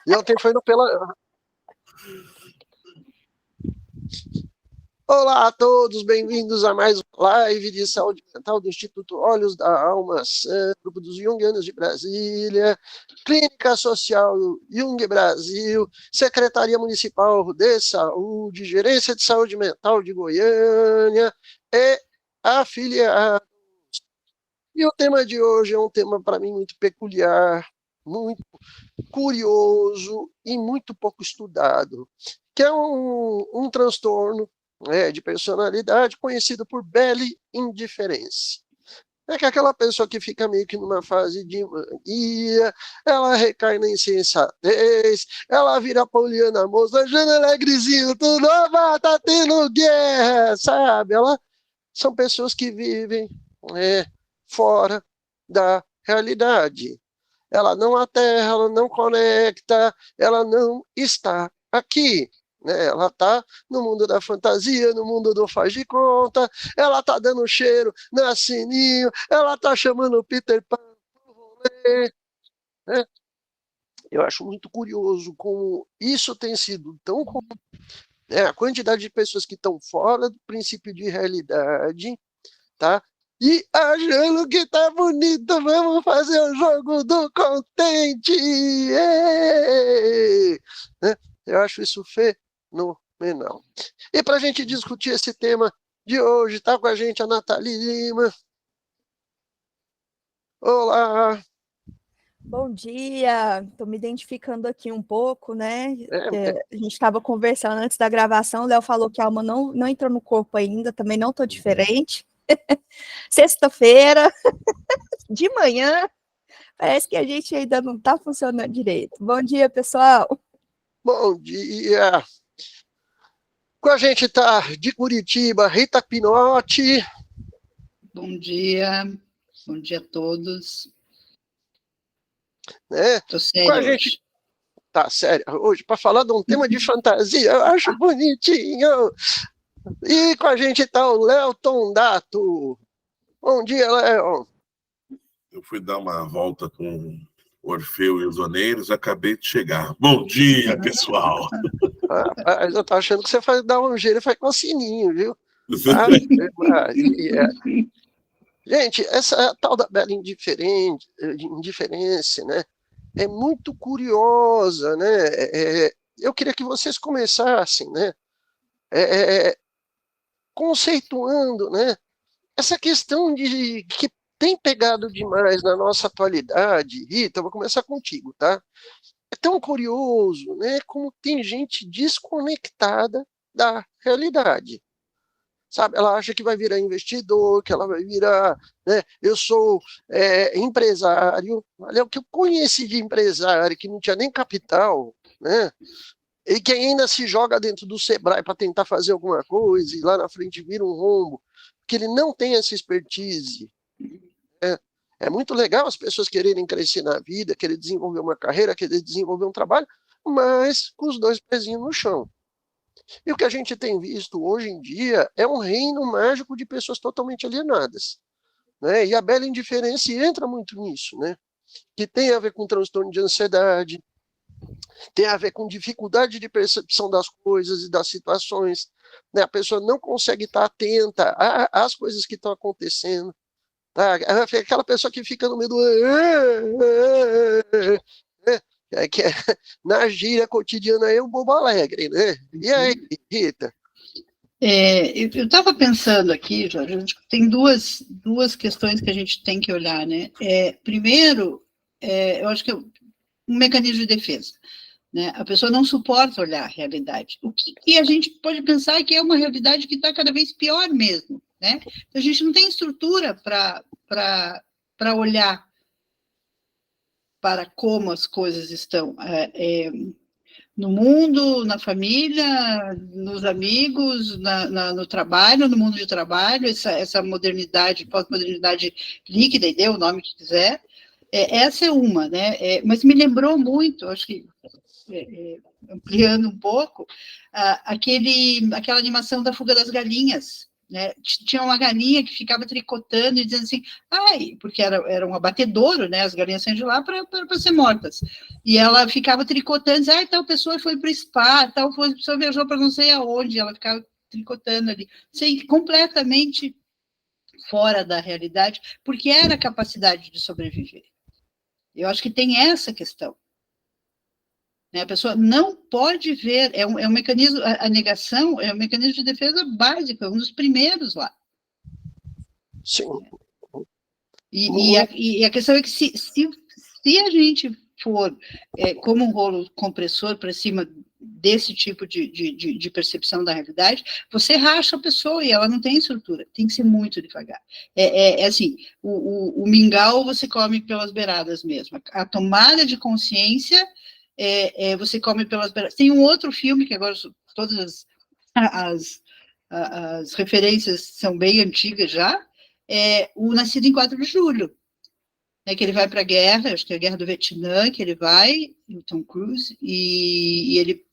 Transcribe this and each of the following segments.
E ontem foi no pela... Olá a todos, bem-vindos a mais uma live de saúde mental do Instituto Olhos da Alma, Grupo dos Jungianos de Brasília, Clínica Social Jung Brasil, Secretaria Municipal de Saúde, Gerência de Saúde Mental de Goiânia e afiliados. E o tema de hoje é um tema para mim muito peculiar, muito curioso e muito pouco estudado, que é um transtorno de personalidade conhecido por bela indiferença. É que aquela pessoa que fica meio que numa fase de mania, ela recai na insensatez, ela vira Poliana Moça, Jana Alegrezinho, tudo, tá tendo guerra, sabe? São pessoas que vivem fora da realidade. Ela não aterra, ela não conecta, ela não está aqui. Né? Ela está no mundo da fantasia, no mundo do faz de conta, ela está dando cheiro na Sininho, ela está chamando o Peter Pan pro rolê. Né? Eu acho muito curioso como isso tem sido tão comum. A quantidade de pessoas que estão fora do princípio de realidade, tá? E achando que tá bonito, vamos fazer o jogo do contente! Eu acho isso fenomenal. E para a gente discutir esse tema de hoje, tá com a gente a Nathalie Lima. Olá! Bom dia, estou me identificando aqui um pouco, né? A gente estava conversando antes da gravação, o Léo falou que a alma não entrou no corpo ainda, também não estou diferente. Sexta-feira, de manhã, parece que a gente ainda não está funcionando direito. Bom dia, pessoal. Bom dia. Com a gente está de Curitiba, Rita Pinotti. Bom dia a todos. Né? Tô sério com a gente... hoje. Tá sério hoje, para falar de um tema de fantasia, eu acho bonitinho. E com a gente está o Léo Tondato. Bom dia, Léo. Eu fui dar uma volta com Orfeu e os Oneiros, acabei de chegar. Bom dia, pessoal. Rapaz, eu tô achando que você faz dar um giro e faz com o sininho, viu? Gente, essa tal da bela indiferença, né? É muito curiosa, né? Eu queria que vocês começassem, né? Conceituando, né? Essa questão de que tem pegado demais na nossa atualidade. Rita, eu vou começar contigo, tá? É tão curioso, né? Como tem gente desconectada da realidade. Sabe? Ela acha que vai virar investidor, que ela vai virar, né? Eu sou empresário. Olha o que eu conheci de empresário que não tinha nem capital, né? E que ainda se joga dentro do Sebrae para tentar fazer alguma coisa e lá na frente vira um rombo, porque ele não tem essa expertise. É muito legal as pessoas quererem crescer na vida, querer desenvolver uma carreira, querer desenvolver um trabalho, mas com os dois pezinhos no chão. E o que a gente tem visto hoje em dia é um reino mágico de pessoas totalmente alienadas. Né? E a bela indiferença entra muito nisso, né? Que tem a ver com transtorno de ansiedade, tem a ver com dificuldade de percepção das coisas e das situações. Né? A pessoa não consegue estar atenta às coisas que estão acontecendo. Tá? Aquela pessoa que fica no meio do... que na gíria cotidiana é um bobo alegre, né? E aí, Rita? Eu estava pensando aqui, Jorge, tem duas questões que a gente tem que olhar, né? Primeiro, eu acho que é um mecanismo de defesa. Né? A pessoa não suporta olhar a realidade. O que a gente pode pensar que é uma realidade que está cada vez pior mesmo. Né? A gente não tem estrutura para olhar para como as coisas estão no mundo, na família, nos amigos, no trabalho, no mundo de trabalho, essa modernidade, pós-modernidade líquida, e dê o nome que quiser. Essa é uma, né? Mas me lembrou muito, acho que ampliando um pouco, aquela animação da Fuga das Galinhas, né? Tinha uma galinha que ficava tricotando e dizendo assim, ai, porque era um abatedouro, né? As galinhas saíam de lá para ser mortas. E ela ficava tricotando, dizia, tal pessoa foi para o spa, tal pessoa viajou para não sei aonde, ela ficava tricotando ali, sem completamente fora da realidade, porque era a capacidade de sobreviver. Eu acho que tem essa questão. A pessoa não pode ver, é um mecanismo, a negação é um mecanismo de defesa básico, é um dos primeiros lá. Sim. E a questão é que se a gente for como um rolo compressor para cima desse tipo de percepção da realidade, você racha a pessoa e ela não tem estrutura, tem que ser muito devagar. Assim, o mingau você come pelas beiradas mesmo, a tomada de consciência você come pelas beiradas. Tem um outro filme, que agora todas as referências são bem antigas já, o Nascido em 4 de Julho, que ele vai para a guerra, acho que é a Guerra do Vietnã, que ele vai, o Tom Cruise, e ele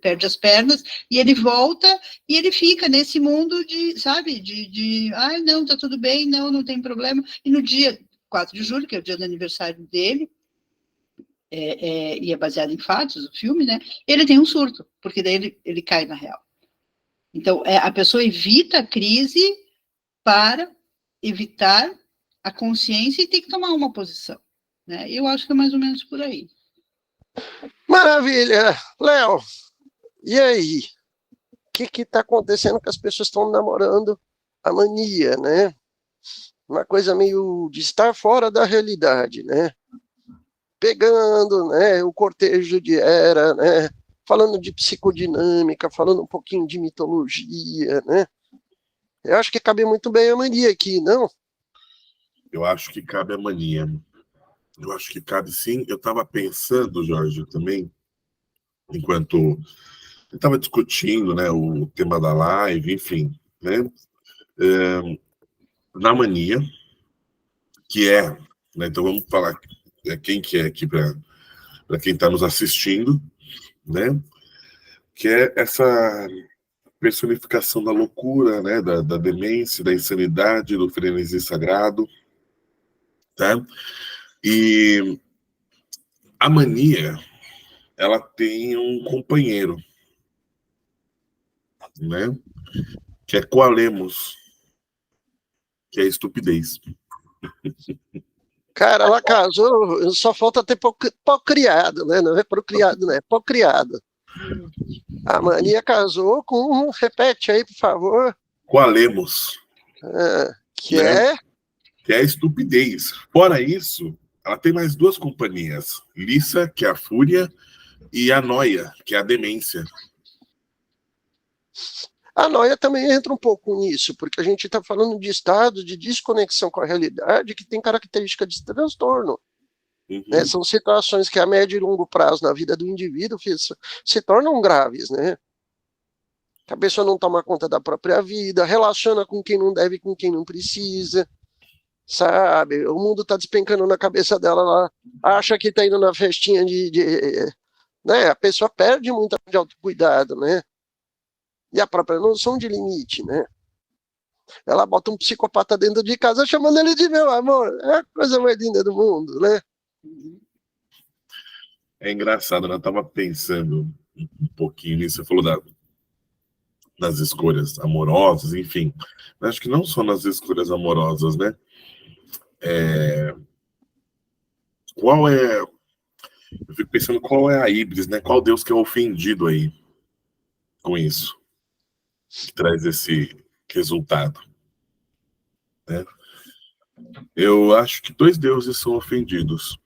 perde as pernas, e ele volta, e ele fica nesse mundo sabe, ai, não, tá tudo bem, não tem problema, e no dia 4 de julho, que é o dia do aniversário dele, e é baseado em fatos, o filme, né, ele tem um surto, porque daí ele cai na real. Então, a pessoa evita a crise para evitar a consciência e tem que tomar uma posição, né? Eu acho que é mais ou menos por aí. Maravilha! Léo, e aí? O que está acontecendo que as pessoas estão namorando a mania, né? Uma coisa meio de estar fora da realidade, né? Pegando, né, o cortejo de Hera, né? Falando de psicodinâmica, falando um pouquinho de mitologia, né? Eu acho que cabe muito bem a mania aqui, não? Eu acho que cabe a mania. Eu acho que cabe sim. Eu estava pensando, Jorge, também, enquanto eu estava discutindo, né, o tema da live, enfim, né, na mania, que né, então vamos falar quem que é aqui para quem está nos assistindo, né, que é essa personificação da loucura, né, da demência, da insanidade, do frenesi sagrado, tá? E a mania, ela tem um companheiro, né, que é coalemos, que é a estupidez. Cara, ela casou, só falta ter pau-criado, né? Não é procriado, né? Pau-criado. A mania casou com, repete aí, por favor. Coalemos. Que né? Que é a estupidez. Fora isso, ela tem mais duas companhias. Lissa, que é a fúria, e a noia, que é a demência. A noia também entra um pouco nisso, porque a gente está falando de estado de desconexão com a realidade que tem característica de transtorno. Uhum. Né? São situações que a médio e longo prazo na vida do indivíduo se tornam graves, né? A pessoa não toma conta da própria vida, relaciona com quem não deve, com quem não precisa, sabe? O mundo está despencando na cabeça dela, ela acha que está indo na festinha né? A pessoa perde muito de autocuidado, né? E a própria noção de limite, né? Ela bota um psicopata dentro de casa chamando ele de meu amor. É a coisa mais linda do mundo, né? É engraçado, né? Eu estava pensando um pouquinho nisso. Você falou das escolhas amorosas, enfim. Mas acho que não só nas escolhas amorosas, né? Qual é... Eu fico pensando qual é a híbris, né? Qual Deus que é ofendido aí com isso? Que traz esse resultado, né? Eu acho que dois deuses são ofendidos.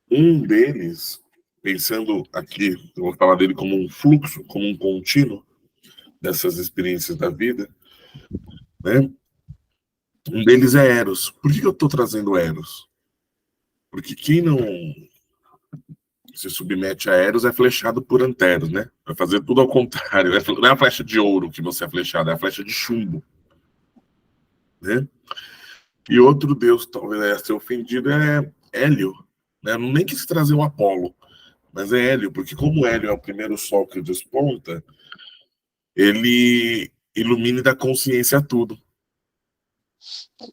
Um deles, pensando aqui, eu vou falar dele como um fluxo, como um contínuo dessas experiências da vida, né? Um deles é Eros. Por que eu estou trazendo Eros? Porque quem não se submete a Eros é flechado por Anteros, né? Vai fazer tudo ao contrário. Não é a flecha de ouro que você é flechado, é a flecha de chumbo, né? E outro deus talvez a ser ofendido é Hélio, né? Nem quis trazer o Apolo, mas é Hélio, porque como Hélio é o primeiro sol que desponta, ele ilumine da consciência tudo.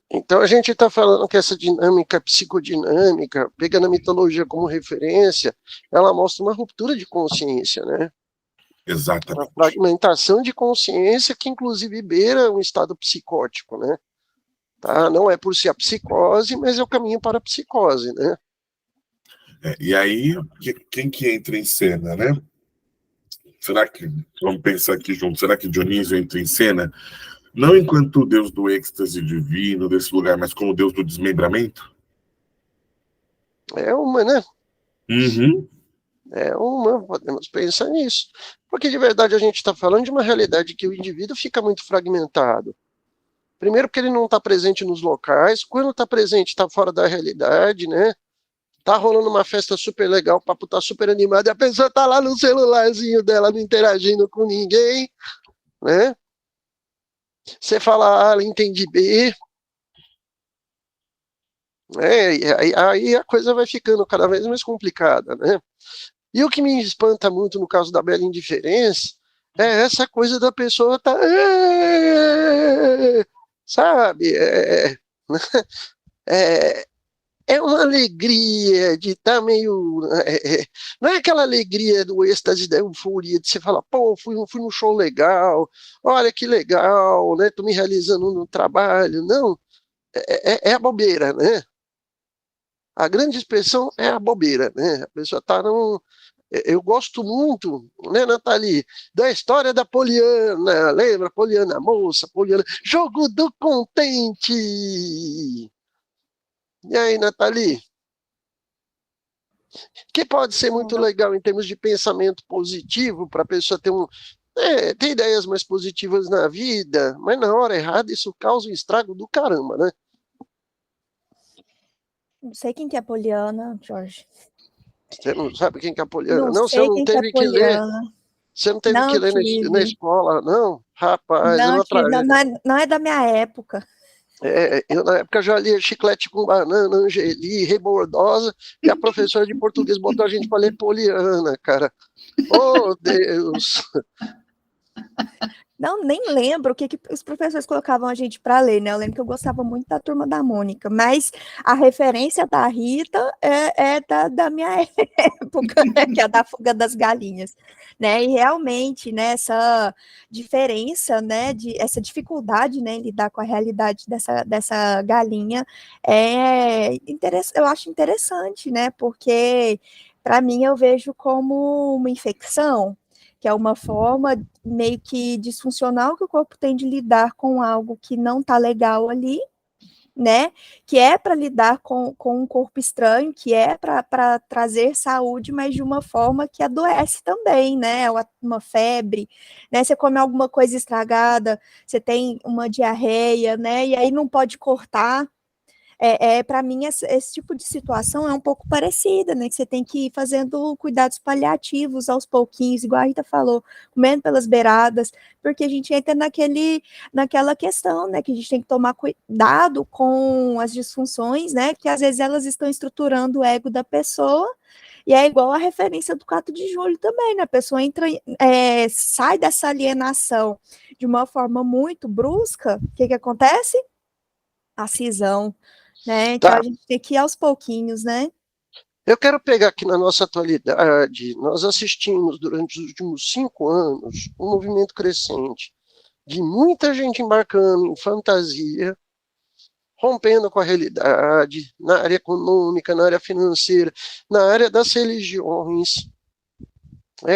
Então a gente está falando que essa dinâmica psicodinâmica, pegando a mitologia como referência, ela mostra uma ruptura de consciência, né? Exatamente. Uma fragmentação de consciência que inclusive beira um estado psicótico, né? Tá? Não é por si a psicose, mas é o caminho para a psicose, né? E aí, quem que entra em cena, né? Será que, vamos pensar aqui junto, será que Dionísio entra em cena? Não enquanto o Deus do êxtase divino, desse lugar, mas como Deus do desmembramento? É uma, né? Uhum. É uma, podemos pensar nisso. Porque de verdade a gente está falando de uma realidade que o indivíduo fica muito fragmentado. Primeiro porque ele não está presente nos locais, quando está presente está fora da realidade, né? Tá rolando uma festa super legal, o papo tá super animado, e a pessoa tá lá no celularzinho dela, não interagindo com ninguém, né? Você fala A, ela entende B, né? E aí a coisa vai ficando cada vez mais complicada, né? E o que me espanta muito no caso da bela indiferença é essa coisa da pessoa tá... sabe? É, é uma alegria de estar meio... não é aquela alegria do êxtase, da euforia, de você falar, pô, fui num show legal, olha que legal, né? Tô me realizando no trabalho. Não, é a bobeira, né? A grande expressão é a bobeira, né? A pessoa está num... Eu gosto muito, né, Nathalie, da história da Poliana, lembra? Poliana moça, Poliana, jogo do contente. E aí, Nathalie? Que pode ser muito legal em termos de pensamento positivo, para a pessoa ter ideias mais positivas na vida, mas na hora errada isso causa um estrago do caramba, né? Não sei quem que é Poliana, Jorge. Você não sabe quem que é a Poliana? Não Não, você sei não quem que é teve que ler. Poliana. Você não teve que Não ler na tive. escola, não? Rapaz, é Não uma tive. tragédia. Não é da minha época. Eu, na época, já lia Chiclete com Banana, Angeli, Rebordosa, e a professora de português botou a gente para ler Poliana, cara. Oh, Deus! Não, nem lembro o que os professores colocavam a gente para ler, né? Eu lembro que eu gostava muito da Turma da Mônica, mas a referência da Rita é da minha época, né? Que é a da Fuga das Galinhas, né? E realmente, né, essa diferença, né, essa dificuldade, né, em lidar com a realidade dessa galinha eu acho interessante, né? Porque para mim eu vejo como uma infecção, que é uma forma meio que disfuncional que o corpo tem de lidar com algo que não está legal ali, né? Que é para lidar com um corpo estranho, que é para trazer saúde, mas de uma forma que adoece também, né? Uma febre, né? Você come alguma coisa estragada, você tem uma diarreia, né? E aí não pode cortar. Para mim, esse tipo de situação é um pouco parecida, né? Que você tem que ir fazendo cuidados paliativos aos pouquinhos, igual a Rita falou, comendo pelas beiradas, porque a gente entra naquela questão, né? Que a gente tem que tomar cuidado com as disfunções, né? Que às vezes elas estão estruturando o ego da pessoa. E é igual a referência do 4 de julho também, né? A pessoa sai dessa alienação de uma forma muito brusca, o que acontece? A cisão, né? Então Tá. a gente tem que ir aos pouquinhos, né? Eu quero pegar aqui na nossa atualidade, nós assistimos durante os últimos 5 anos um movimento crescente de muita gente embarcando em fantasia, rompendo com a realidade, na área econômica, na área financeira, na área das religiões,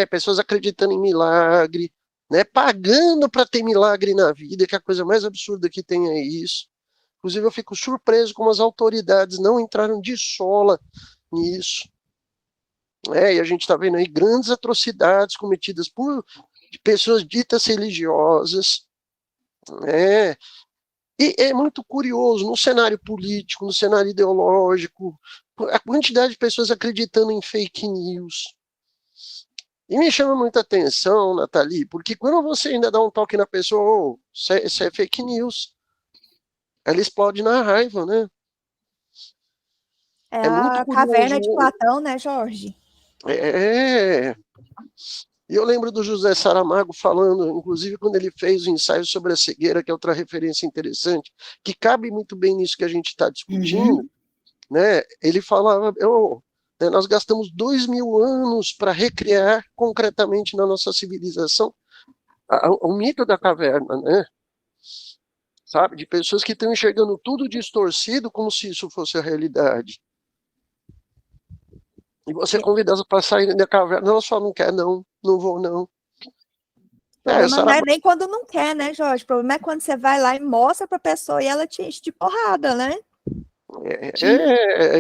pessoas acreditando em milagre, né, pagando para ter milagre na vida, que é a coisa mais absurda que tem é isso. Inclusive, eu fico surpreso como as autoridades não entraram de sola nisso. E a gente está vendo aí grandes atrocidades cometidas por pessoas ditas religiosas. E é muito curioso, no cenário político, no cenário ideológico, a quantidade de pessoas acreditando em fake news. E me chama muita atenção, Nathalie, porque quando você ainda dá um toque na pessoa, isso é fake news, ela explode na raiva, né? É muito a curioso. caverna de Platão, né, Jorge? E eu lembro do José Saramago falando, inclusive quando ele fez o ensaio sobre a cegueira, que é outra referência interessante, que cabe muito bem nisso que a gente está discutindo, né? Ele falava, né, nós gastamos 2000 anos para recriar concretamente na nossa civilização o mito da caverna, né? Sabe? De pessoas que estão enxergando tudo distorcido como se isso fosse a realidade. E você convida elas para saírem da caverna, elas falam, não quer não, não vou não. O problema não é nem quando não quer, né, Jorge? O problema é quando você vai lá e mostra para a pessoa e ela te enche de porrada, né?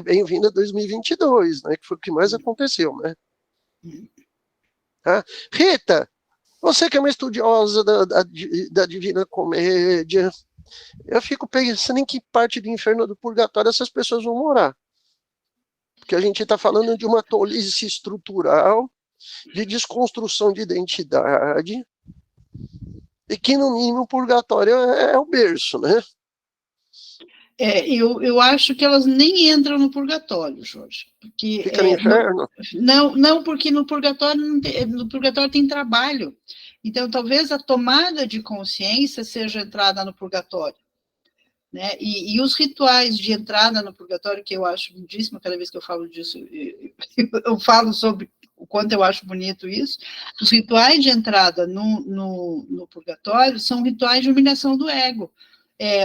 Bem-vindo a 2022, né? Que foi o que mais aconteceu, né? Ah, Rita, você que é uma estudiosa da Divina Comédia, eu fico pensando em que parte do inferno ou do purgatório essas pessoas vão morar. Porque a gente está falando de uma tolice estrutural, de desconstrução de identidade, e que, no mínimo, o purgatório é o berço, né? Eu acho que elas nem entram no purgatório, Jorge. Porque, fica no inferno? Não, porque no purgatório tem trabalho. Então, talvez a tomada de consciência seja a entrada no purgatório. Né? E os rituais de entrada no purgatório, que eu acho lindíssimo, cada vez que eu falo disso, eu falo sobre o quanto eu acho bonito isso. Os rituais de entrada no purgatório são rituais de humilhação do ego.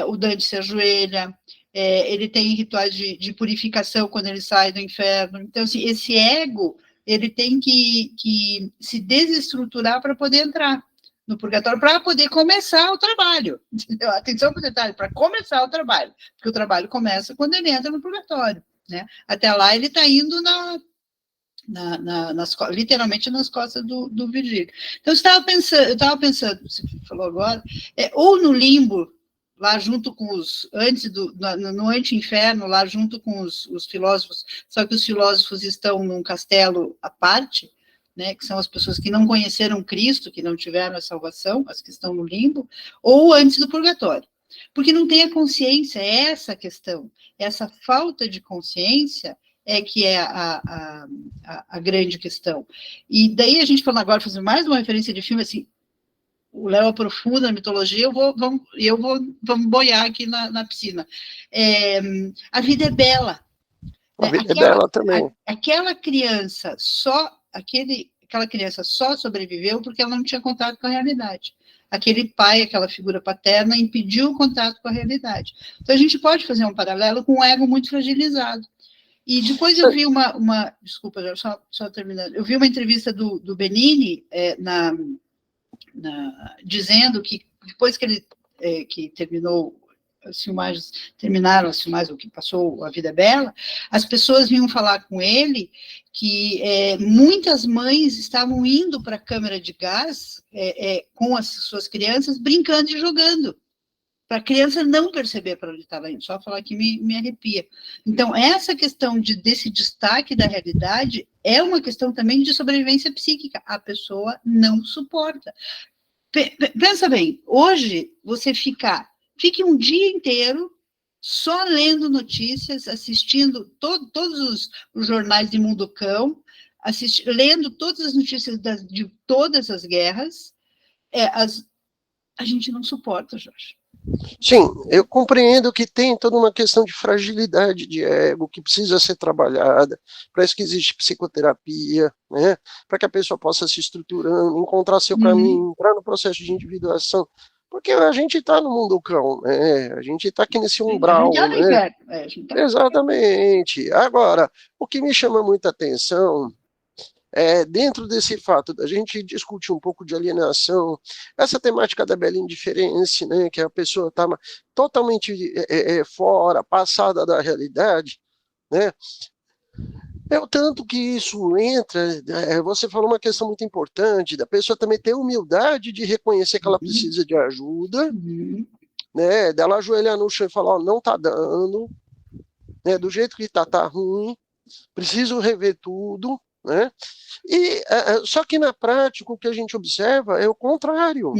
O Dante se ajoelha, ele tem rituais de purificação quando ele sai do inferno. Então, assim, esse ego, ele tem que se desestruturar para poder entrar no purgatório, para poder começar o trabalho. Entendeu? Atenção para o detalhe, para começar o trabalho, porque o trabalho começa quando ele entra no purgatório. Né? Até lá, ele está indo literalmente nas costas do Virgílio. Então, eu estava pensando, você falou agora, ou no limbo, lá junto com no anti-inferno, lá junto com os filósofos, só que os filósofos estão num castelo à parte, né, que são as pessoas que não conheceram Cristo, que não tiveram a salvação, as que estão no limbo, ou antes do purgatório. Porque não tem a consciência, é essa a questão, essa falta de consciência que é a grande questão. E daí a gente falando agora, fazendo mais uma referência de filme, assim, o Léo aprofunda a mitologia, vamos boiar aqui na piscina. A vida é bela. A vida é bela também. Aquela criança aquela criança só sobreviveu porque ela não tinha contato com a realidade. Aquele pai, aquela figura paterna, impediu o contato com a realidade. Então, a gente pode fazer um paralelo com um ego muito fragilizado. E depois eu vi desculpa, só terminando, eu vi uma entrevista do Benigni, dizendo que depois que ele que terminaram as filmagens, o que passou A Vida é Bela, as pessoas vinham falar com ele que muitas mães estavam indo para a câmara de gás com as suas crianças, brincando e jogando, para a criança não perceber para onde estava indo, só falar que me arrepia. Então, essa questão desse destaque da realidade é uma questão também de sobrevivência psíquica, a pessoa não suporta. Pensa bem, hoje você fique um dia inteiro só lendo notícias, assistindo todos os jornais de Mundo Cão, lendo todas as notícias de todas as guerras, a gente não suporta, Jorge. Sim, eu compreendo que tem toda uma questão de fragilidade de ego que precisa ser trabalhada, para isso que existe psicoterapia, né? Para que a pessoa possa se estruturando, encontrar seu caminho, entrar no processo de individuação, porque a gente está no mundo cão, né? A gente está aqui nesse umbral, né? Exatamente. Agora, o que me chama muita atenção dentro desse fato da gente discutir um pouco de alienação, essa temática da bela indiferença, né, que a pessoa está totalmente fora, passada da realidade, né, o tanto que isso entra, você falou uma questão muito importante, da pessoa também ter humildade de reconhecer que ela precisa de ajuda, né, dela ajoelhar no chão e falar, não está dando, né, do jeito que tá ruim, preciso rever tudo, né? Só que na prática o que a gente observa é o contrário.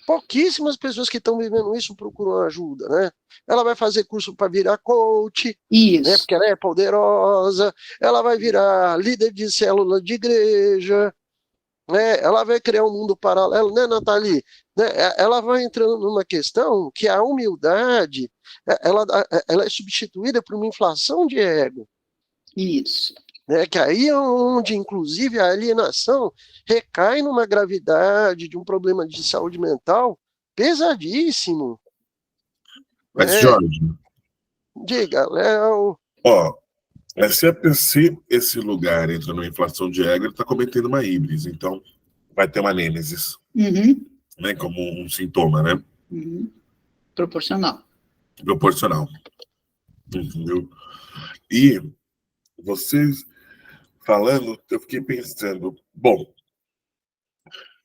Pouquíssimas pessoas que estão vivendo isso procuram ajuda, né? Ela vai fazer curso para virar coach, né? Porque ela é poderosa, ela vai virar líder de célula de igreja, né? Ela vai criar um mundo paralelo, né, Nathalie? Né? Ela vai entrando numa questão que a humildade ela é substituída por uma inflação de ego. Isso. Né? Que aí é onde, inclusive, a alienação recai numa gravidade de um problema de saúde mental pesadíssimo. Mas, Né? Jorge, Diga, Léo. ó, se esse lugar entra numa inflação de ego, ele está cometendo uma híbris, então vai ter uma nêmesis, né, como um sintoma, né? Proporcional. Entendeu? E vocês falando, eu fiquei pensando, bom,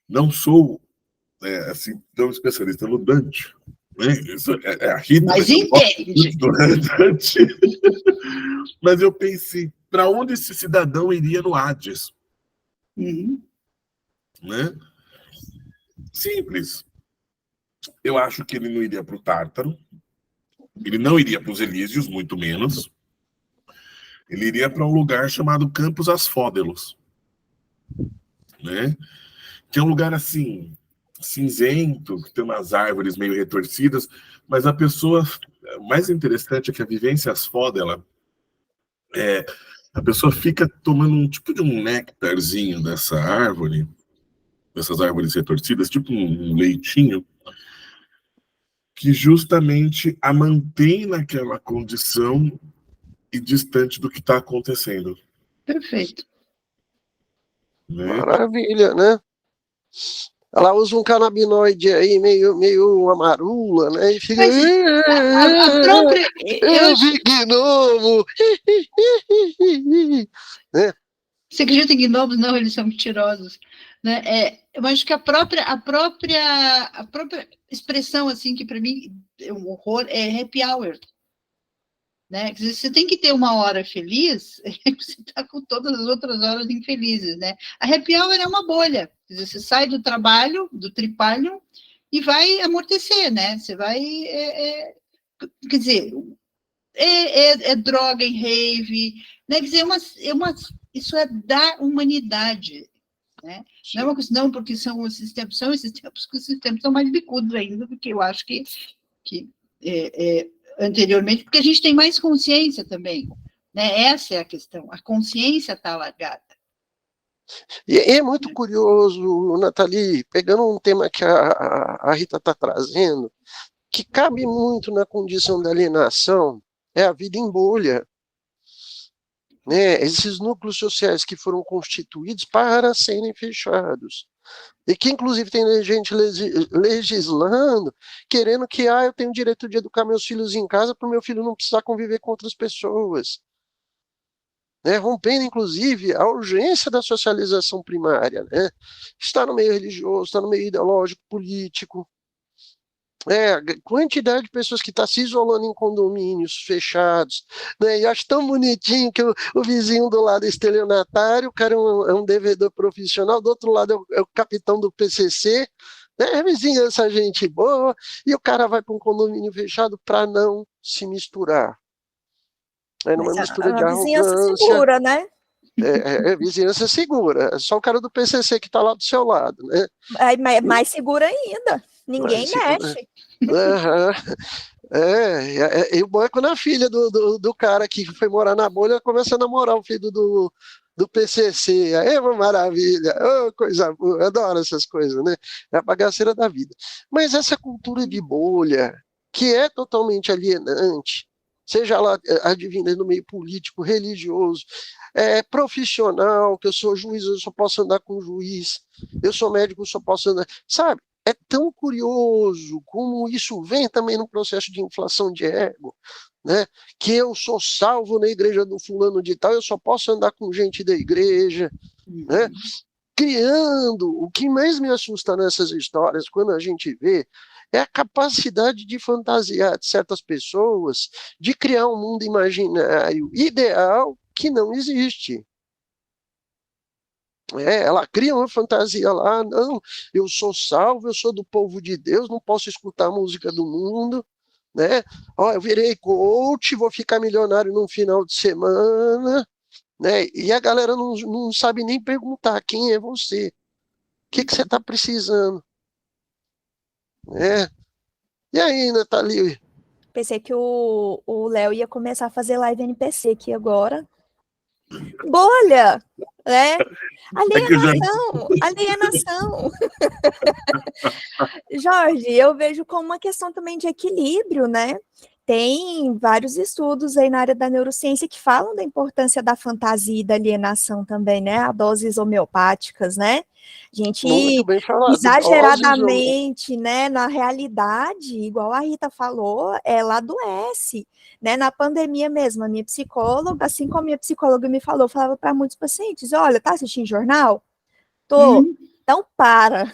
não sou assim tão especialista no Dante, né? Isso é a Rita, Mas entende. do Dante. Mas eu pensei, para onde esse cidadão iria no Hades? Né? Simples. Eu acho que ele não iria para o Tártaro, ele não iria para os Elísios, muito menos. Ele iria para um lugar chamado Campos Asfódelos, né? Que é um lugar assim, cinzento, que tem umas árvores meio retorcidas, mas a pessoa, o mais interessante é que a vivência asfódela, a pessoa fica tomando um tipo de um néctarzinho dessa árvore, dessas árvores retorcidas, tipo um leitinho, que justamente a mantém naquela condição e distante do que está acontecendo. Perfeito. Né? Maravilha, né? Ela usa um canabinoide aí meio amarula, né? E fica. Mas a própria. Eu vi gnomo! Né? Você acredita em gnomos? Não, eles são mentirosos. Né? Eu acho que a própria expressão, assim, que para mim é um horror, é happy hour. Né? Quer dizer, você tem que ter uma hora feliz, você está com todas as outras horas infelizes. Né? A happy hour é uma bolha. Quer dizer, você sai do trabalho, do tripalho, e vai amortecer, né? Você vai. Quer dizer, droga em rave, né? Quer dizer, isso é da humanidade. Né? Não é uma questão, porque são esses tempos que esses tempos são mais bicudos ainda do que eu acho que anteriormente, porque a gente tem mais consciência também. Né? Essa é a questão, a consciência está alargada. E é muito curioso, Nathalie, pegando um tema que a Rita está trazendo, que cabe muito na condição da alienação, é a vida em bolha. Né? Esses núcleos sociais que foram constituídos para serem fechados. E que, inclusive, tem gente legislando, querendo que eu tenho o direito de educar meus filhos em casa para o meu filho não precisar conviver com outras pessoas. Né? Rompendo, inclusive, a urgência da socialização primária. Né? Está no meio religioso, está no meio ideológico, político. A quantidade de pessoas que está se isolando em condomínios fechados, né? E acho tão bonitinho que o vizinho do lado é estelionatário, o cara é um devedor profissional, do outro lado é o capitão do PCC, né? Vizinhança, gente boa, e o cara vai para um condomínio fechado para não se misturar. Numa mistura de arrogância. Vizinhança segura, né? Vizinhança segura, é só o cara do PCC que está lá do seu lado, né? Mais segura ainda. Ninguém mexe. E o bom é quando a filha do cara que foi morar na bolha começa a namorar o filho do PCC. Aí é uma maravilha, coisa boa, eu adoro essas coisas, né? É a bagaceira da vida. Mas essa cultura de bolha, que é totalmente alienante, seja lá advinda no meio político, religioso, profissional, que eu sou juiz, eu só posso andar com juiz, eu sou médico, eu só posso andar, sabe? É tão curioso como isso vem também no processo de inflação de ego, né? Que eu sou salvo na igreja do fulano de tal, eu só posso andar com gente da igreja, né? Criando, o que mais me assusta nessas histórias, quando a gente vê, é a capacidade de fantasiar de certas pessoas, de criar um mundo imaginário ideal que não existe. Ela cria uma fantasia lá, não, eu sou salvo, eu sou do povo de Deus, não posso escutar a música do mundo, né? Eu virei coach, vou ficar milionário num final de semana, né? E a galera não sabe nem perguntar quem é você, que você está precisando? E aí, Nathalie? Pensei que o Léo ia começar a fazer live NPC aqui agora. Bolha, né? Alienação. Jorge, eu vejo como uma questão também de equilíbrio, né? Tem vários estudos aí na área da neurociência que falam da importância da fantasia e da alienação também, né? A doses homeopáticas, né? A gente Muito bem falado. exageradamente, né? Na realidade, igual a Rita falou, ela adoece, né? Na pandemia mesmo, a minha psicóloga, assim como a minha psicóloga me falou, falava para muitos pacientes: olha, tá assistindo jornal? Tô. Então para.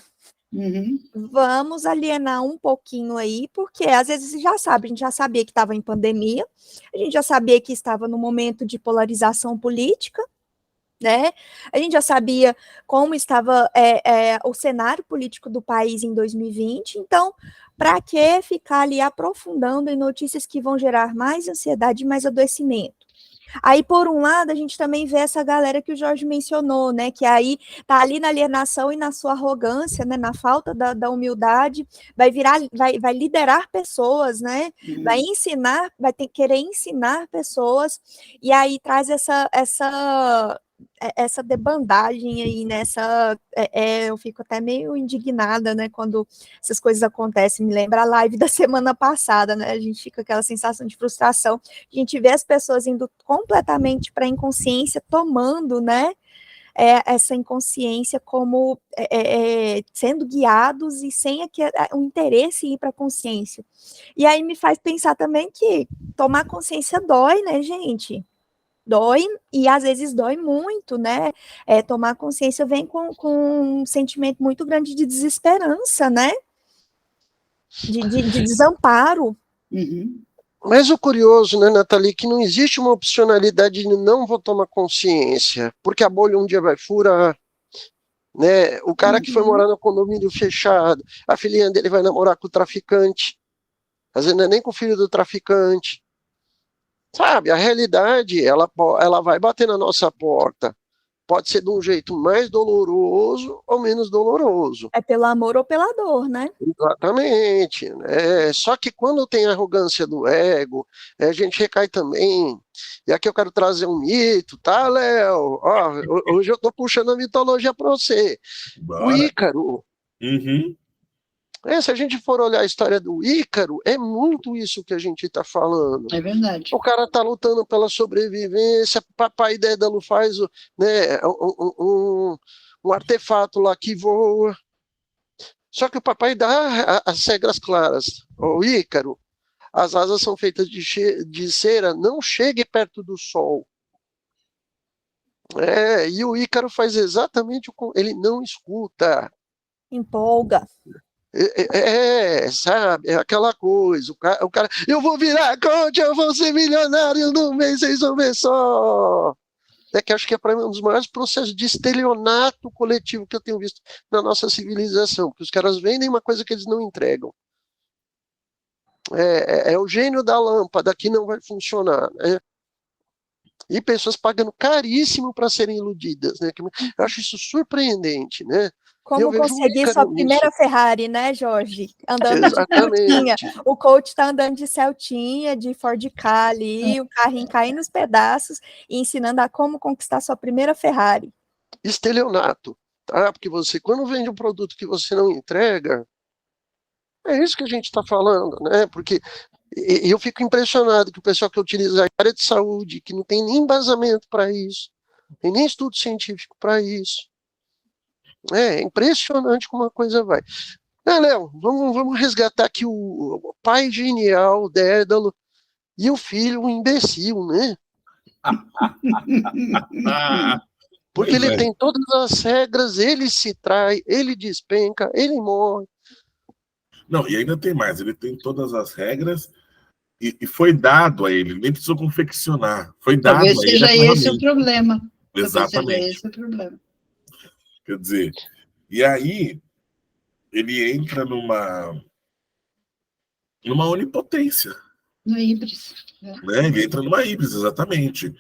Vamos alienar um pouquinho aí, porque às vezes você já sabe, a gente já sabia que estava em pandemia, a gente já sabia que estava no momento de polarização política, né? A gente já sabia como estava o cenário político do país em 2020, então, para que ficar ali aprofundando em notícias que vão gerar mais ansiedade e mais adoecimento? Aí, por um lado, a gente também vê essa galera que o Jorge mencionou, né, que aí tá ali na alienação e na sua arrogância, né, na falta da humildade, vai liderar pessoas, né, vai ensinar, querer ensinar pessoas, e aí traz essa debandagem aí nessa, eu fico até meio indignada, né, quando essas coisas acontecem, me lembra a live da semana passada, né, a gente fica com aquela sensação de frustração, a gente vê as pessoas indo completamente para a inconsciência, tomando, né, essa inconsciência como sendo guiados e sem o interesse em ir para a consciência, e aí me faz pensar também que tomar consciência dói, né, gente? Dói, e às vezes dói muito, né? Tomar consciência vem com um sentimento muito grande de desesperança, né? De desamparo. Mas o curioso, né, Nathalie, que não existe uma opcionalidade de não vou tomar consciência, porque a bolha um dia vai furar, né? O cara que foi morar no condomínio fechado, a filhinha dele vai namorar com o traficante, às vezes não é nem com o filho do traficante. Sabe, a realidade, ela vai bater na nossa porta. Pode ser de um jeito mais doloroso ou menos doloroso. É pelo amor ou pela dor, né? Exatamente. Só que quando tem a arrogância do ego, a gente recai também. E aqui eu quero trazer um mito, tá, Léo? Hoje eu estou puxando a mitologia para você. Bora. O Ícaro. Se a gente for olhar a história do Ícaro, é muito isso que a gente está falando. É verdade. O cara está lutando pela sobrevivência, papai Dédalo faz né, um artefato lá que voa. Só que o papai dá as regras claras. O Ícaro, as asas são feitas de cera, não chegue perto do sol. E o Ícaro faz exatamente ele não escuta. Empolga. Sabe, é aquela coisa, o cara, eu vou virar coach, eu vou ser milionário num mês, vocês vão ver só. Que acho que é um dos maiores processos de estelionato coletivo que eu tenho visto na nossa civilização, porque os caras vendem uma coisa que eles não entregam. É o gênio da lâmpada que não vai funcionar, né? E pessoas pagando caríssimo para serem iludidas, né? Eu acho isso surpreendente, né? Como conseguir sua primeira Ferrari, né, Jorge? Andando de Celtinha. O coach está andando de Celtinha, de Ford Ka ali, o carrinho caindo nos pedaços e ensinando a como conquistar sua primeira Ferrari. Estelionato, tá? Porque você, quando vende um produto que você não entrega, é isso que a gente está falando, né? Porque eu fico impressionado que o pessoal que utiliza a área de saúde, que não tem nem embasamento para isso, não tem nem estudo científico para isso. É impressionante como a coisa vai. Léo, vamos resgatar aqui o pai genial, o Dédalo, e o filho, um imbecil, né? Porque ele tem todas as regras, ele se trai, ele despenca, ele morre. Não, e ainda tem mais, ele tem todas as regras e foi dado a ele, nem precisou confeccionar. Foi dado Talvez a ele. Seja esse o problema. Exatamente. Seja esse o problema. Quer dizer, e aí ele entra numa onipotência. No híbris. Né? Ele entra numa híbris, exatamente.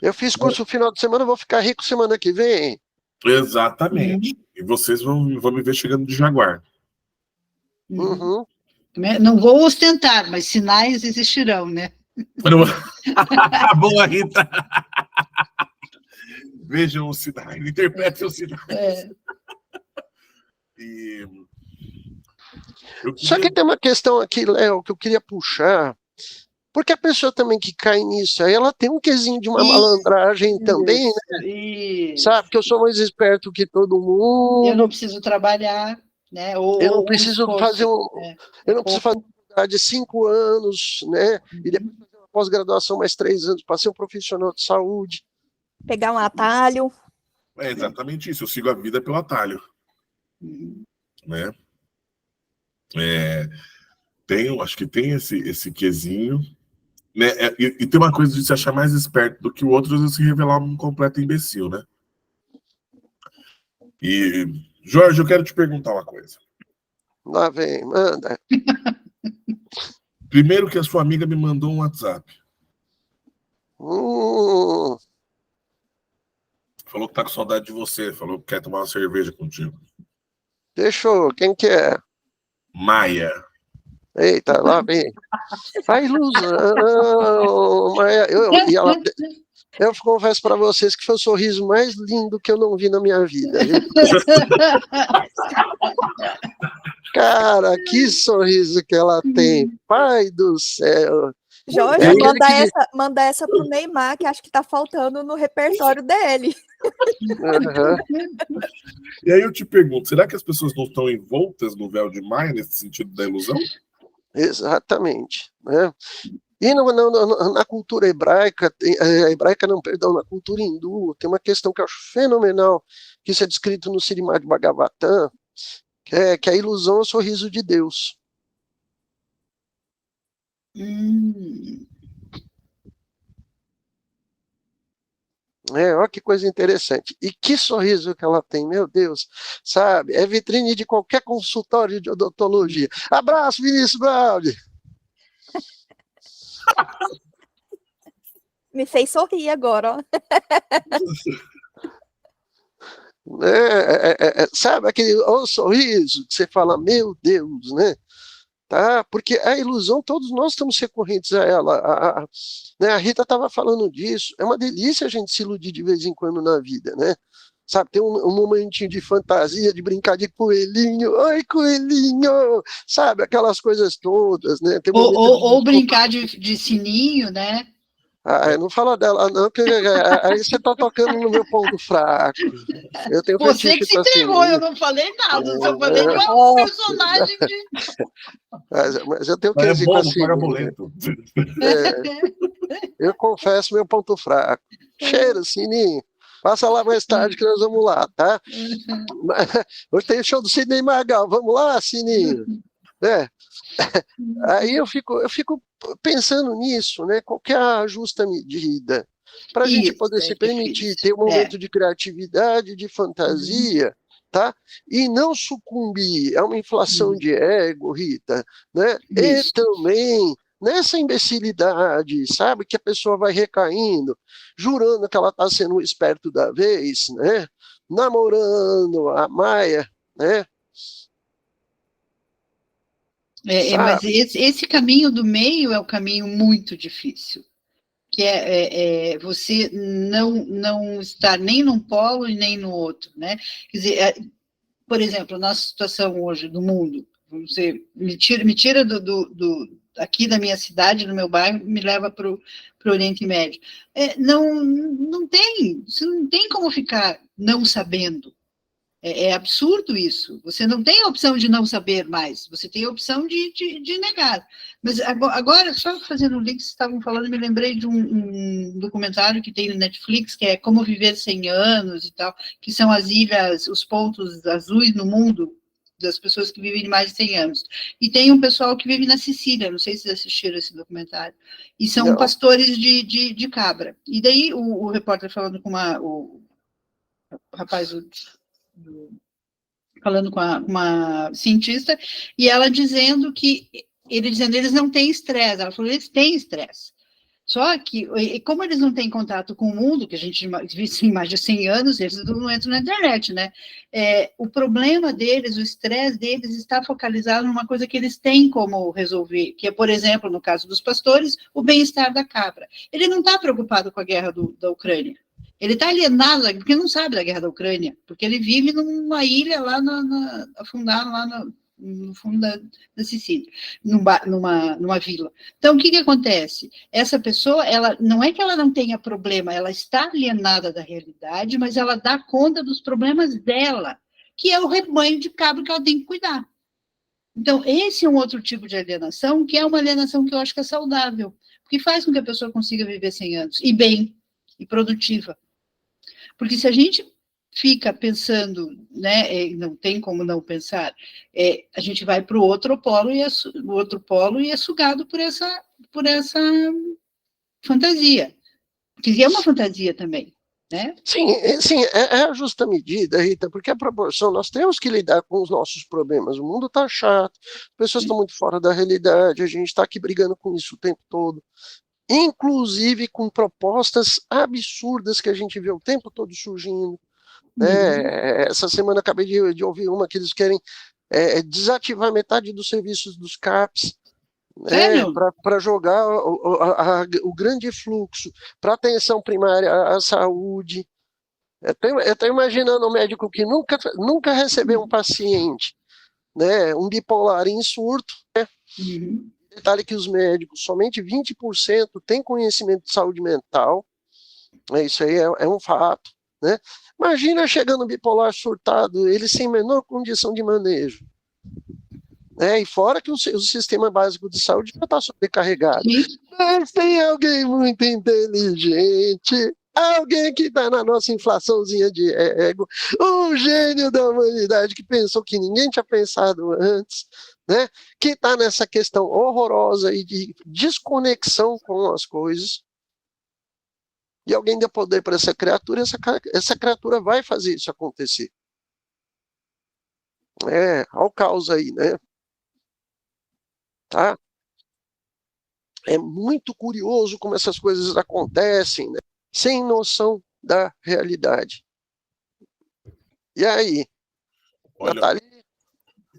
Eu fiz curso no final de semana, vou ficar rico semana que vem. Exatamente. E vocês vão me ver chegando de Jaguar. Uhum. Não vou ostentar, mas sinais existirão, né? Boa, Rita! Vejam os sinais, interpretem os sinais. E Só que tem uma questão aqui, Léo, que eu queria puxar, porque a pessoa também que cai nisso, aí ela tem um quesinho de uma malandragem também, né? Isso. Sabe, que eu sou mais esperto que todo mundo. Eu não preciso trabalhar, né? Eu não preciso fazer eu não preciso fazer de 5 anos, né? E depois fazer uma pós-graduação mais 3 anos para ser um profissional de saúde. Pegar um atalho. É exatamente isso, eu sigo a vida pelo atalho. Né? Acho que tem esse quesinho. Né? E tem uma coisa de se achar mais esperto do que o outro e se revelar um completo imbecil, né? E, Jorge, eu quero te perguntar uma coisa. Lá vem, manda. Primeiro que a sua amiga me mandou um WhatsApp. Falou que tá com saudade de você. Falou que quer tomar uma cerveja contigo. Fechou. Quem que é? Maia. Eita, lá vem. A ilusão. Maia. Eu confesso para vocês que foi o sorriso mais lindo que eu não vi na minha vida. Viu? Cara, que sorriso que ela tem. Pai do céu. Jorge, manda essa pro Neymar, que acho que tá faltando no repertório dele. Uhum. E aí eu te pergunto, será que as pessoas não estão envoltas no véu de Maia nesse sentido da ilusão? Exatamente. Né? E na cultura hebraica, na cultura hindu, tem uma questão que eu acho fenomenal, que isso é descrito no Srimad Bhagavatam, que a ilusão é o sorriso de Deus. Olha que coisa interessante. E que sorriso que ela tem, meu Deus. Sabe, é vitrine de qualquer consultório de odontologia. Abraço, Vinícius Brauli. Me fez sorrir agora, ó. Sabe aquele sorriso que você fala, meu Deus, né? Tá? Porque a ilusão, todos nós estamos recorrentes a ela. A Rita estava falando disso. É uma delícia a gente se iludir de vez em quando na vida, né? Sabe, tem um momentinho de fantasia, de brincar de coelhinho. Oi, coelhinho! Sabe, aquelas coisas todas, né? Tem ou brincar de sininho, né? Não fala dela, não, porque aí você está tocando no meu ponto fraco. Eu tenho você que se entregou, eu não falei nada, eu só falei de uma personagem de... Mas eu tenho que dizer assim. Eu confesso meu ponto fraco. Cheiro, sininho. Passa lá mais tarde que nós vamos lá, tá? Hoje tem o show do Sidney Magal, vamos lá, sininho? Aí eu fico pensando nisso, né? Qual que é a justa medida para a gente poder se permitir ter um momento de criatividade, de fantasia, tá? E não sucumbir a uma inflação de ego, Rita, né? E também nessa imbecilidade, sabe? Que a pessoa vai recaindo, jurando que ela está sendo o esperto da vez, né? Namorando a Maia, né? Mas esse caminho do meio é o caminho muito difícil, que é você não estar nem num polo e nem no outro, né? Quer dizer, por exemplo, a nossa situação hoje do mundo, você me tira aqui da minha cidade, do meu bairro, me leva para o Oriente Médio. Você não tem como ficar não sabendo. É absurdo isso. Você não tem a opção de não saber mais, você tem a opção de negar. Mas agora, só fazendo um link, vocês estavam falando, me lembrei de um documentário que tem no Netflix, que é Como Viver 100 Anos e tal, que são as ilhas, os pontos azuis no mundo das pessoas que vivem mais de 100 anos. E tem um pessoal que vive na Sicília, não sei se vocês assistiram esse documentário, e são pastores de cabra. E daí o repórter falando com o rapaz falando com uma cientista, e ela dizendo que eles não têm estresse. Ela falou, eles têm estresse. Só que, e como eles não têm contato com o mundo, que a gente vive em mais de 100 anos, eles não entram na internet, né? O problema deles, o estresse deles está focalizado numa coisa que eles têm como resolver, que é, por exemplo, no caso dos pastores, o bem-estar da cabra. Ele não está preocupado com a guerra da Ucrânia. Ele está alienado, porque não sabe da guerra da Ucrânia, porque ele vive numa ilha lá, afundado lá no fundo da Sicília, numa vila. Então, o que acontece? Essa pessoa, ela não é que ela não tenha problema, ela está alienada da realidade, mas ela dá conta dos problemas dela, que é o rebanho de cabra que ela tem que cuidar. Então, esse é um outro tipo de alienação, que é uma alienação que eu acho que é saudável, porque faz com que a pessoa consiga viver 100 anos, e bem, e produtiva. Porque se a gente fica pensando, né, não tem como não pensar, a gente vai para o outro polo e é sugado por essa fantasia, que é uma fantasia também, né? Sim, é a justa medida, Rita, porque a proporção, nós temos que lidar com os nossos problemas, o mundo está chato, as pessoas estão muito fora da realidade, a gente está aqui brigando com isso o tempo todo, inclusive com propostas absurdas que a gente vê o tempo todo surgindo. Essa semana acabei de ouvir uma que eles querem desativar metade dos serviços dos CAPs, para jogar o grande fluxo para atenção primária à saúde. Eu estou imaginando um médico que nunca recebeu um paciente, né, um bipolar em surto, né? Detalhe que os médicos, somente 20% têm conhecimento de saúde mental, isso aí é um fato, né? Imagina chegando bipolar surtado, ele sem menor condição de manejo. E fora que o sistema básico de saúde já está sobrecarregado. Mas tem alguém muito inteligente, alguém que está na nossa inflaçãozinha de ego, um gênio da humanidade que pensou que ninguém tinha pensado antes, né? Que está nessa questão horrorosa e de desconexão com as coisas. E alguém deu poder para essa criatura, essa criatura vai fazer isso acontecer. Olha o caos aí, né? Tá? É muito curioso como essas coisas acontecem, né? Sem noção da realidade. E aí? Olha, Nathalie?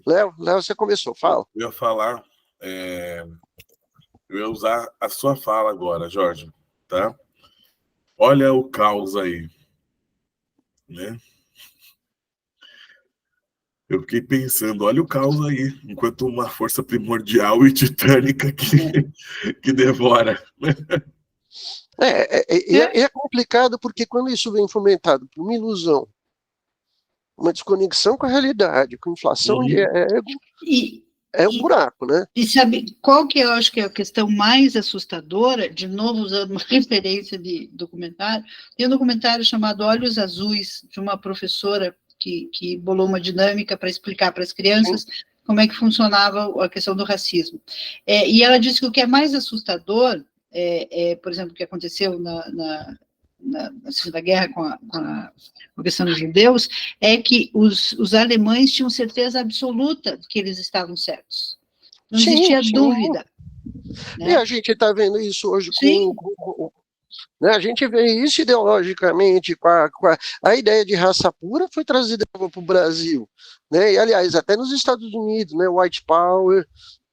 Léo, você começou, fala. Eu ia falar, eu ia usar a sua fala agora, Jorge, tá? Olha o caos aí, né? Eu fiquei pensando, olha o caos aí, enquanto uma força primordial e titânica que devora. É complicado porque quando isso vem fomentado por uma ilusão, uma desconexão com a realidade, com inflação de ego, é um buraco, né? E sabe qual que eu acho que é a questão mais assustadora, de novo usando uma referência de documentário, tem um documentário chamado Olhos Azuis, de uma professora que bolou uma dinâmica para explicar para as crianças como é que funcionava a questão do racismo. E ela disse que o que é mais assustador, por exemplo, o que aconteceu na Segunda Guerra com a questão dos judeus, é que os alemães tinham certeza absoluta de que eles estavam certos. Não existia dúvida. Né? E a gente está vendo isso hoje né? A gente vê isso ideologicamente, com a ideia de raça pura foi trazida para o Brasil, né? E, aliás, até nos Estados Unidos, né? White Power,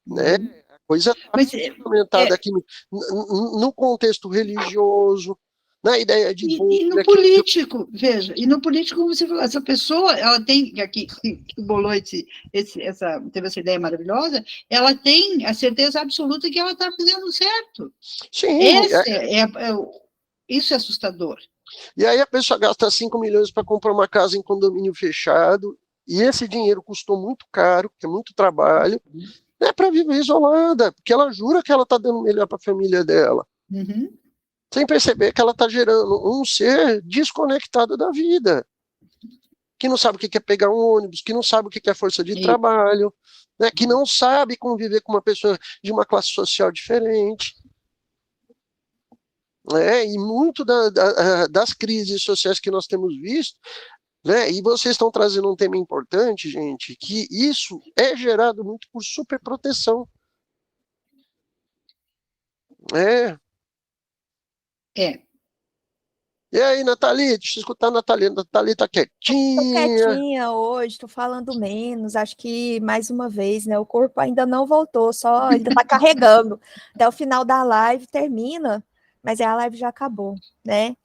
né? A coisa está implementada aqui no contexto religioso, na ideia de e no político, veja, e no político, como você falou, essa pessoa, ela tem, que bolou teve essa ideia maravilhosa, ela tem a certeza absoluta que ela está fazendo certo. Sim. Isso é assustador. E aí a pessoa gasta 5 milhões para comprar uma casa em condomínio fechado, e esse dinheiro custou muito caro, porque é muito trabalho, né, para viver isolada, porque ela jura que ela está dando melhor para a família dela. Sem perceber que ela está gerando um ser desconectado da vida, que não sabe o que é pegar um ônibus, que não sabe o que é força de trabalho, né, que não sabe conviver com uma pessoa de uma classe social diferente. E muito das crises sociais que nós temos visto, né, e vocês estão trazendo um tema importante, gente, que isso é gerado muito por superproteção. É. E aí, Nathalie, deixa eu escutar a Nathalie. Nathalie tá Tô quietinha. quietinha hoje, tô falando menos, acho que mais uma vez, né? O corpo ainda não voltou, só ainda tá carregando. Até o final da live termina, mas a live já acabou, né?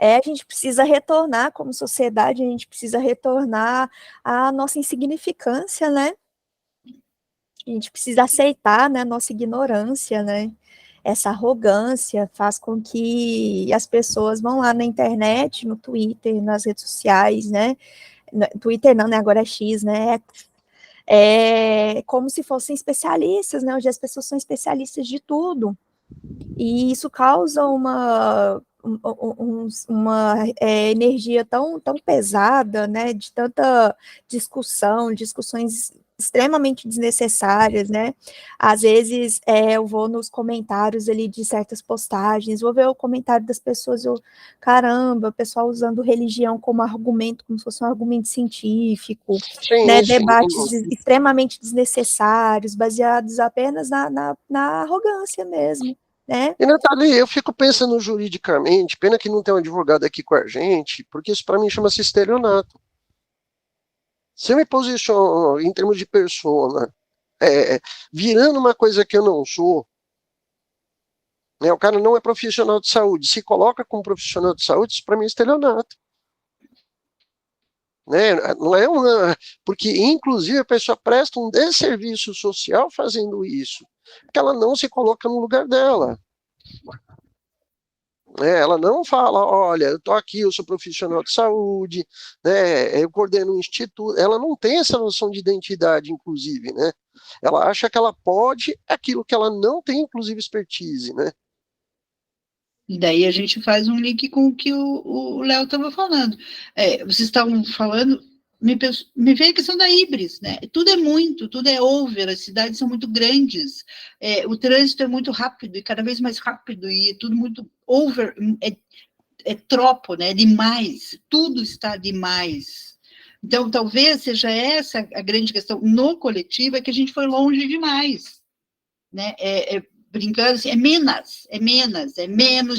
A gente precisa retornar como sociedade, a gente precisa retornar à nossa insignificância, né? A gente precisa aceitar, né, a nossa ignorância, né? Essa arrogância faz com que as pessoas vão lá na internet, no Twitter, nas redes sociais, né? Twitter não, né? Agora é X, né? Como se fossem especialistas, né? Hoje as pessoas são especialistas de tudo. E isso causa uma energia tão pesada, né? De tanta discussões extremamente desnecessárias, né? Às vezes eu vou nos comentários ali de certas postagens, vou ver o comentário das pessoas, caramba, o pessoal usando religião como argumento, como se fosse um argumento científico, né? Sim. Debates extremamente desnecessários, baseados apenas na arrogância mesmo, né? E, Nathalie, eu fico pensando juridicamente, pena que não tem um advogado aqui com a gente, porque isso para mim chama-se estelionato. Se eu me posiciono em termos de persona, virando uma coisa que eu não sou, né, o cara não é profissional de saúde, se coloca como profissional de saúde, isso para mim é estelionato. Né? Não é uma. Porque, inclusive, a pessoa presta um desserviço social fazendo isso, porque ela não se coloca no lugar dela. Ela não fala, olha, eu estou aqui, eu sou profissional de saúde, né, eu coordeno um instituto. Ela não tem essa noção de identidade, inclusive, né? Ela acha que ela pode aquilo que ela não tem, inclusive, expertise, né? E daí a gente faz um link com o que o Léo estava falando. Vocês estavam falando, me veio a questão da híbris, né? Tudo é muito, tudo é over, as cidades são muito grandes, o trânsito é muito rápido, e cada vez mais rápido, e é tudo muito over, é tropo, né? É demais, tudo está demais. Então, talvez seja essa a grande questão no coletivo, é que a gente foi longe demais, né? Brincando assim, é menos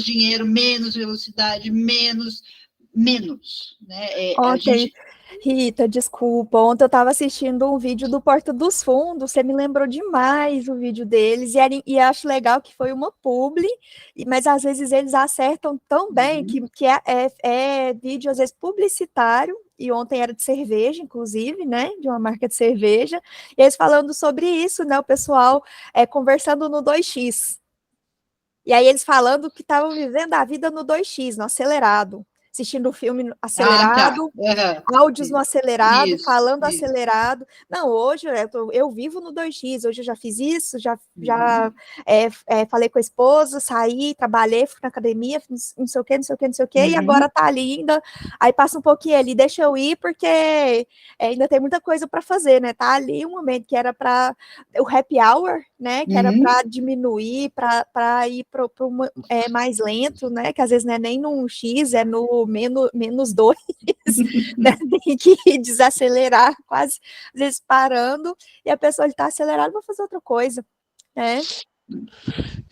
dinheiro, menos velocidade, menos, né? Ontem, Rita, desculpa, ontem eu estava assistindo um vídeo do Porta dos Fundos, você me lembrou demais o vídeo deles, e acho legal que foi uma publi, mas às vezes eles acertam tão bem que é vídeo, às vezes, publicitário, e ontem era de cerveja, inclusive, né, de uma marca de cerveja, e eles falando sobre isso, né, o pessoal conversando no 2x, e aí eles falando que estavam vivendo a vida no 2x, no acelerado, assistindo o filme acelerado, áudios no acelerado, falando acelerado. Não, hoje eu vivo no 2x, hoje eu já fiz isso, já falei com a esposa, saí, trabalhei, fui na academia, fiz não sei o quê, e agora tá ali ainda, aí passa um pouquinho ali, deixa eu ir, porque ainda tem muita coisa para fazer, né? Tá ali um momento que era para o happy hour, né? Que era para diminuir, para ir para mais lento, né? Que às vezes não é nem no 1x, é no menos 2, né? Tem que desacelerar, quase, às vezes parando, e a pessoa está acelerada, vou fazer outra coisa, né?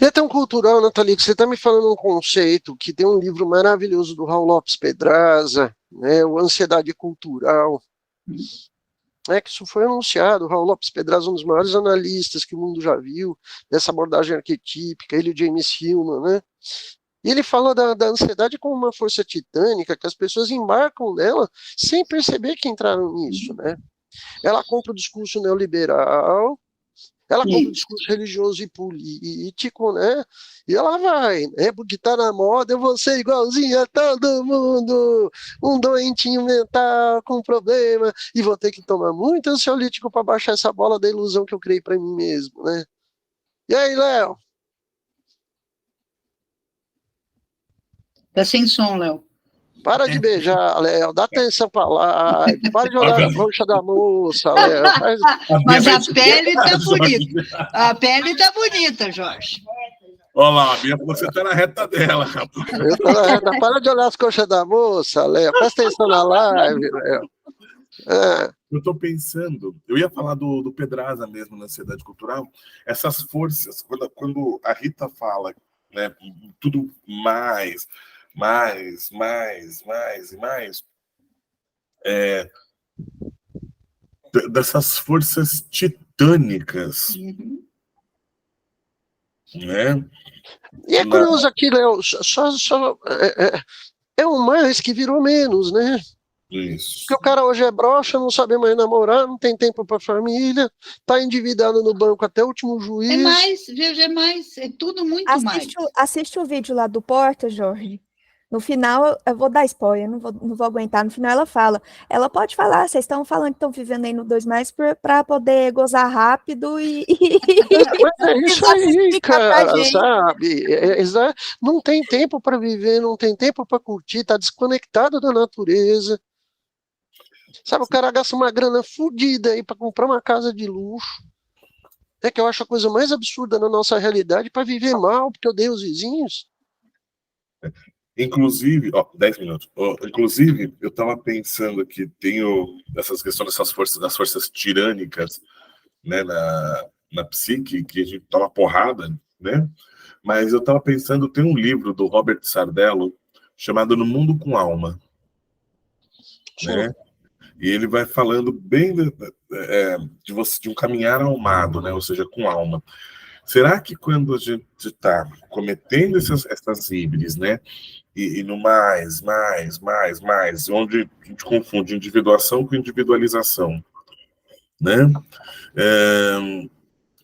E tem um cultural, Nathalie, que você está me falando um conceito que tem um livro maravilhoso do Raul Lopes Pedraza, né? O Ansiedade Cultural, que isso foi anunciado. O Raul Lopes Pedraza, um dos maiores analistas que o mundo já viu, dessa abordagem arquetípica, ele e o James Hillman, né? E ele fala da ansiedade como uma força titânica, que as pessoas embarcam nela sem perceber que entraram nisso, né? Ela compra o discurso neoliberal, ela compra o discurso religioso e político, né? E ela vai, né? Porque tá na moda, eu vou ser igualzinho a todo mundo, um doentinho mental com problema, e vou ter que tomar muito ansiolítico para baixar essa bola da ilusão que eu criei para mim mesmo, né? E aí, Léo? Tá sem som, Léo. Para de beijar, Léo. Dá atenção pra lá. Para de olhar a coxa da moça, Léo. Mas a pele tá bonita. A pele tá bonita, Jorge. Olha lá, você tá na reta dela, rapaz. Eu tô na reta. Para de olhar as coxas da moça, Léo. Presta atenção na live, Léo. Eu tô pensando, eu ia falar do Pedraza mesmo na Ansiedade Cultural, essas forças, quando a Rita fala né? Tudo mais e mais. Dessas forças titânicas, né? E é curioso aqui, Léo, é o mais que virou menos, né? Isso. Porque o cara hoje é broxa, não sabe mais namorar, não tem tempo para família, tá endividado no banco até o último juiz. É mais, veja, é mais, é tudo muito mais. Assiste o vídeo lá do Porta, Jorge. No final, eu vou dar spoiler, não vou aguentar. No final, ela pode falar, vocês estão falando que estão vivendo aí no 2+, para poder gozar rápido e Mas é isso aí, explicar pra cara, gente. sabe? Não tem tempo para viver, não tem tempo para curtir, tá desconectado da natureza. Sabe, o cara gasta uma grana fodida aí para comprar uma casa de luxo. É que eu acho a coisa mais absurda na nossa realidade para viver mal, porque eu odeio os vizinhos. Inclusive, 10 minutos. Inclusive, eu estava pensando que tenho essas questões das forças tirânicas, né, na psique, que a gente toma porrada, né? Mas eu estava pensando, tem um livro do Robert Sardello chamado No Mundo com Alma, né? E ele vai falando bem de um caminhar almado, né? Ou seja, com alma. Será que quando a gente está cometendo essas híbrides, né? E no mais, onde a gente confunde individuação com individualização, né?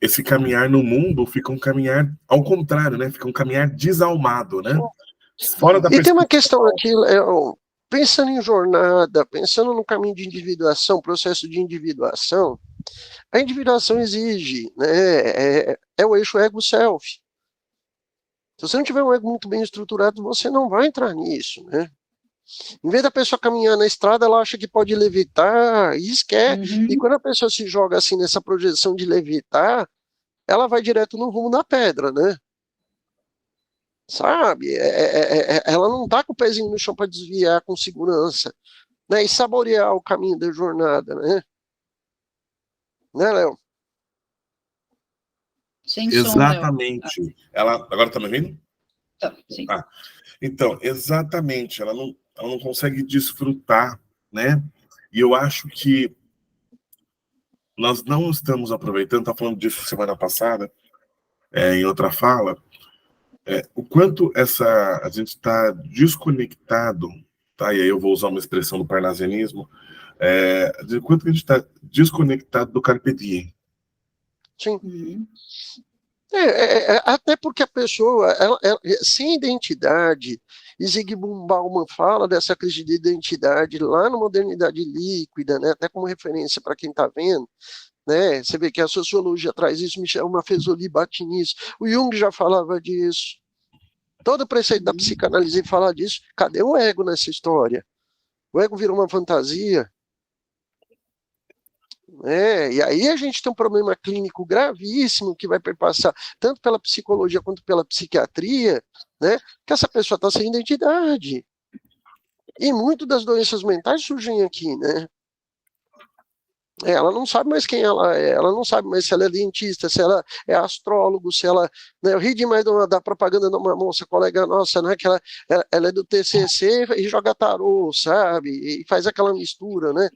Esse caminhar no mundo fica um caminhar ao contrário, né? Fica um caminhar desalmado, né? Fora da E tem uma questão aqui, Léo, pensando em jornada, pensando no caminho de individuação, processo de individuação, a individuação exige, né? É o eixo ego-self. Se você não tiver um ego muito bem estruturado, você não vai entrar nisso, né? Em vez da pessoa caminhar na estrada, ela acha que pode levitar e esquece. E quando a pessoa se joga assim nessa projeção de levitar, ela vai direto no rumo da pedra, né? Sabe? Ela não tá com o pezinho no chão para desviar com segurança, né? E saborear o caminho da jornada, né? Né, Léo? Sem exatamente. Som, ela agora tá me ouvindo? Tá, sim. Então, exatamente. Ela não consegue desfrutar, né? E eu acho que nós não estamos aproveitando. Tá falando disso semana passada, em outra fala. O quanto a gente está desconectado, tá? E aí eu vou usar uma expressão do parnasianismo, de quanto a gente está desconectado do carpe diem. Sim. Até porque a pessoa, sem identidade, e Zygmunt Bauman fala dessa crise de identidade lá na Modernidade Líquida, né? Até como referência para quem está vendo, né? Você vê que a sociologia traz isso, Michel Maffezoli bate nisso, o Jung já falava disso, todo o preceito da psicanálise fala disso. Cadê o ego nessa história? O ego virou uma fantasia. E aí a gente tem um problema clínico gravíssimo que vai perpassar tanto pela psicologia quanto pela psiquiatria, né? Que essa pessoa está sem identidade. E muitas das doenças mentais surgem aqui, né? Ela não sabe mais quem ela não sabe mais se ela é dentista, se ela é astrólogo, se ela... Né, eu ri demais da propaganda de uma moça, colega nossa, né, que ela é do TCC e joga tarô, sabe? E faz aquela mistura, né?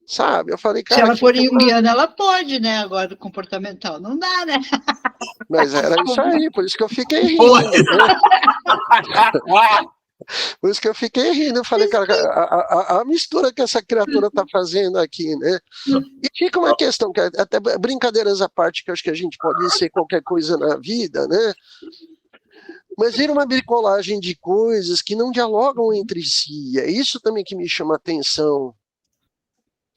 Sabe? Eu falei, cara... Se ela for junguiana, ela pode, né? Agora, do comportamental, não dá, né? Mas era isso aí, por isso que eu fiquei rindo. Né? Por isso que eu fiquei rindo. Eu falei, cara, a mistura que essa criatura está fazendo aqui, né? E fica uma questão, que até brincadeiras à parte, que eu acho que a gente pode ser qualquer coisa na vida, né? Mas vira uma bricolagem de coisas que não dialogam entre si. É isso também que me chama a atenção.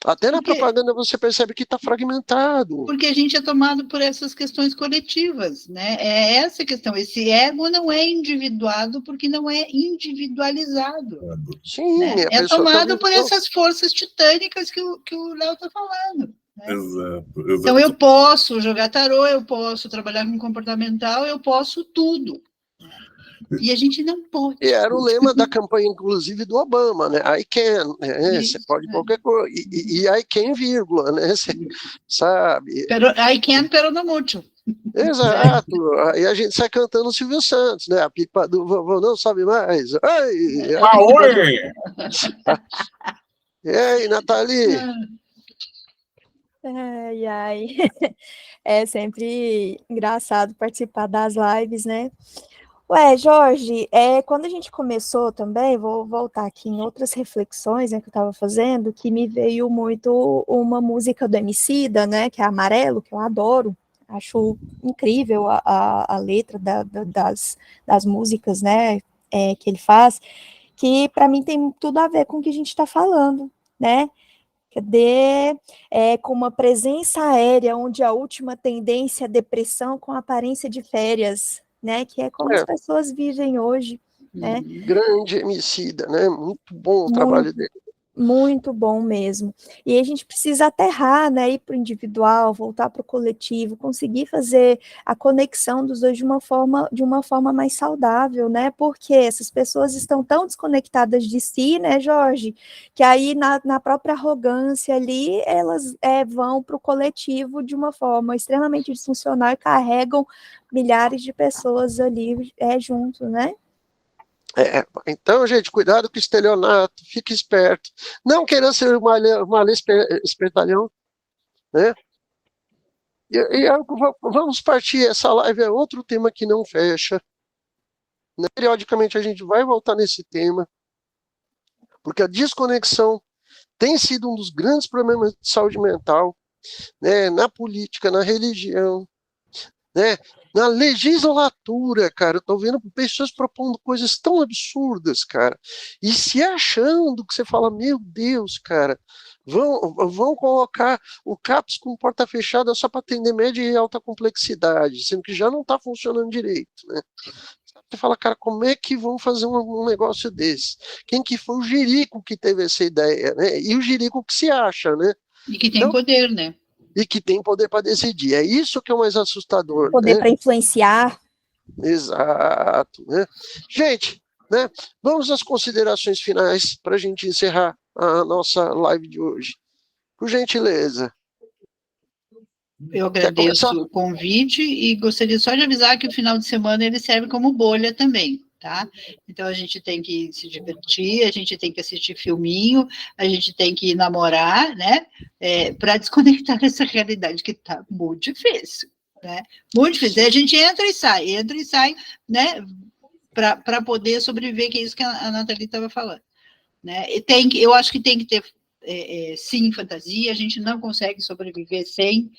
Até na propaganda você percebe que está fragmentado. Porque a gente é tomado por essas questões coletivas, né? É essa questão. Esse ego não é individuado porque não é individualizado. Sim, né? É tomado por essas forças titânicas que o Léo está falando. Né? Exato. Então eu posso jogar tarô, eu posso trabalhar com comportamental, eu posso tudo. E a gente não pode. E era o lema da campanha, inclusive, do Obama, né? I can, né? Você pode qualquer coisa. E I can, vírgula, né? Você sabe? I can, pero no mucho. Exato, aí a gente sai cantando o Silvio Santos, né? A pipa do vovô não sobe mais. Ai, a Ah, pipa do... oi! E aí, Nathalie? Ai, ai. É sempre engraçado participar das lives, né? Ué, Jorge, quando a gente começou também, vou voltar aqui em outras reflexões, né, que eu estava fazendo, que me veio muito uma música do Emicida, né, que é Amarelo, que eu adoro, acho incrível a letra das músicas, né, que ele faz, que para mim tem tudo a ver com o que a gente está falando, né, com uma presença aérea, onde a última tendência é depressão com aparência de férias, né? Que é como as É, pessoas vivem hoje, né? grande Emicida, né? Muito bom o trabalho Muito, dele. muito bom mesmo. E a gente precisa aterrar, né? Ir para o individual, voltar para o coletivo, conseguir fazer a conexão dos dois de uma forma mais saudável, né? Porque essas pessoas estão tão desconectadas de si, né, Jorge? Que aí na própria arrogância ali, elas vão para o coletivo de uma forma extremamente disfuncional e carregam milhares de pessoas ali junto, né? Então, gente, cuidado com o estelionato, fique esperto. Não querendo ser uma espertalhão, né? Vamos partir, essa live é outro tema que não fecha. Né? Periodicamente a gente vai voltar nesse tema, porque a desconexão tem sido um dos grandes problemas de saúde mental, né? Na política, na religião, né? Na legislatura, cara, eu tô vendo pessoas propondo coisas tão absurdas, cara, e se achando que você fala, meu Deus, cara, vão colocar o CAPS com porta fechada só para atender média e alta complexidade, sendo que já não está funcionando direito, né? Você fala, cara, como é que vão fazer um negócio desse? Quem que foi o Jerico que teve essa ideia, né? E o Jerico que se acha, né? E que tem Então, poder, né? e que tem poder para decidir. É isso que é o mais assustador, Poder né? para influenciar. Exato, né? Gente, né? Vamos às considerações finais para a gente encerrar a nossa live de hoje. Por gentileza. Eu agradeço o convite e gostaria só de avisar que o final de semana ele serve como bolha também, tá? Então a gente tem que se divertir, a gente tem que assistir filminho, a gente tem que namorar, né? Para desconectar dessa realidade que está muito difícil, né? Muito difícil. A gente entra e sai, né? Para poder sobreviver, que é isso que a Nathalie estava falando, né? Eu acho que tem que ter sim fantasia, a gente não consegue sobreviver sem,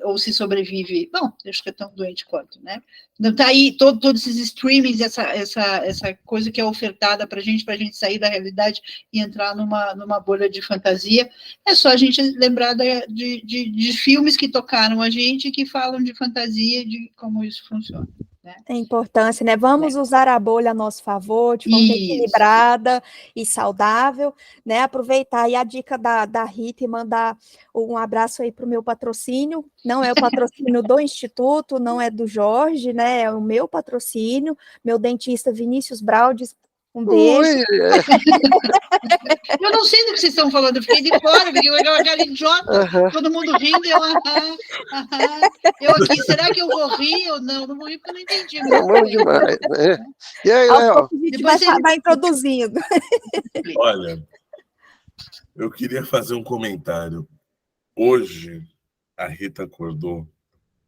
ou se sobrevive, bom, acho que é tão doente quanto, né? Não tá aí todos esses streamings, essa coisa que é ofertada para a gente sair da realidade e entrar numa bolha de fantasia. É só a gente lembrar de filmes que tocaram a gente, que falam de fantasia e de como isso funciona. Né? A importância, né? Vamos usar a bolha a nosso favor, de forma equilibrada e saudável, né? Aproveitar aí a dica da Rita e mandar um abraço aí para o meu patrocínio. Não é o patrocínio do Instituto, não é do Jorge, né? É o meu patrocínio, meu dentista Vinícius Braudes. Um beijo. Eu não sei do que vocês estão falando, eu fiquei de fora, porque eu era aquela idiota, todo mundo rindo, eu aqui, será que eu vou rir ou não? Não vou rir porque eu não entendi. É bom demais, né? E aí, Léo? Depois vai introduzindo. Olha, eu queria fazer um comentário. Hoje, a Rita acordou,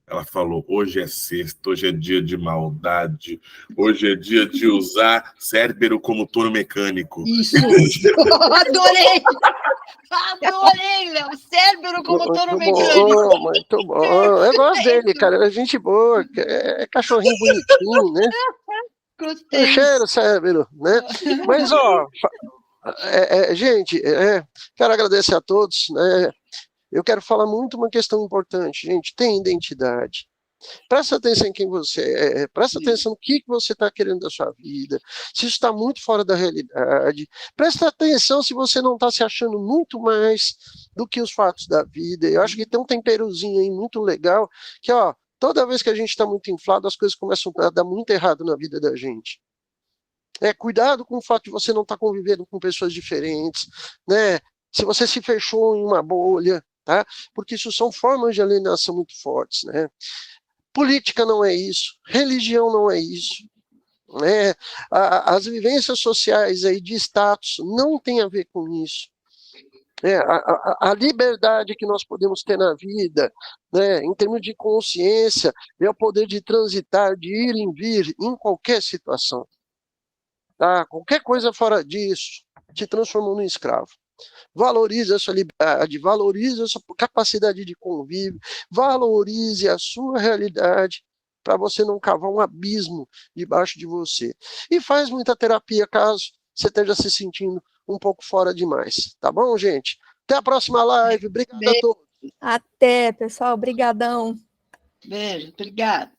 ela falou, hoje é sexta, hoje é dia de maldade, hoje é dia de usar Cérbero como touro mecânico. Isso! Adorei! Adorei, Léo! Cérbero como touro mecânico. Muito bom. Eu gosto dele, cara. É gente boa, é cachorrinho bonitinho, né? Gostei. Cheiro, Cérbero, né? Mas, ó, gente, quero agradecer a todos, né? Eu quero falar muito uma questão importante, gente. Tem identidade. Presta atenção em quem você é, presta atenção no que você está querendo da sua vida, se isso está muito fora da realidade. Presta atenção se você não está se achando muito mais do que os fatos da vida. Eu acho que tem um temperozinho aí muito legal, que, ó, toda vez que a gente está muito inflado, as coisas começam a dar muito errado na vida da gente. Cuidado com o fato de você não estar convivendo com pessoas diferentes, né? Se você se fechou em uma bolha, tá? Porque isso são formas de alienação muito fortes, né? Política não é isso, religião não é isso, né? As vivências sociais aí de status não tem a ver com isso. A liberdade que nós podemos ter na vida, né, em termos de consciência, é o poder de transitar, de ir e vir em qualquer situação. Tá? Qualquer coisa fora disso te transformou num escravo. Valorize a sua liberdade, valorize a sua capacidade de convívio, valorize a sua realidade para você não cavar um abismo debaixo de você. E faz muita terapia caso você esteja se sentindo um pouco fora demais. Tá bom, gente? Até a próxima live. Obrigado a todos. Até, pessoal. Obrigadão. Beijo, obrigada.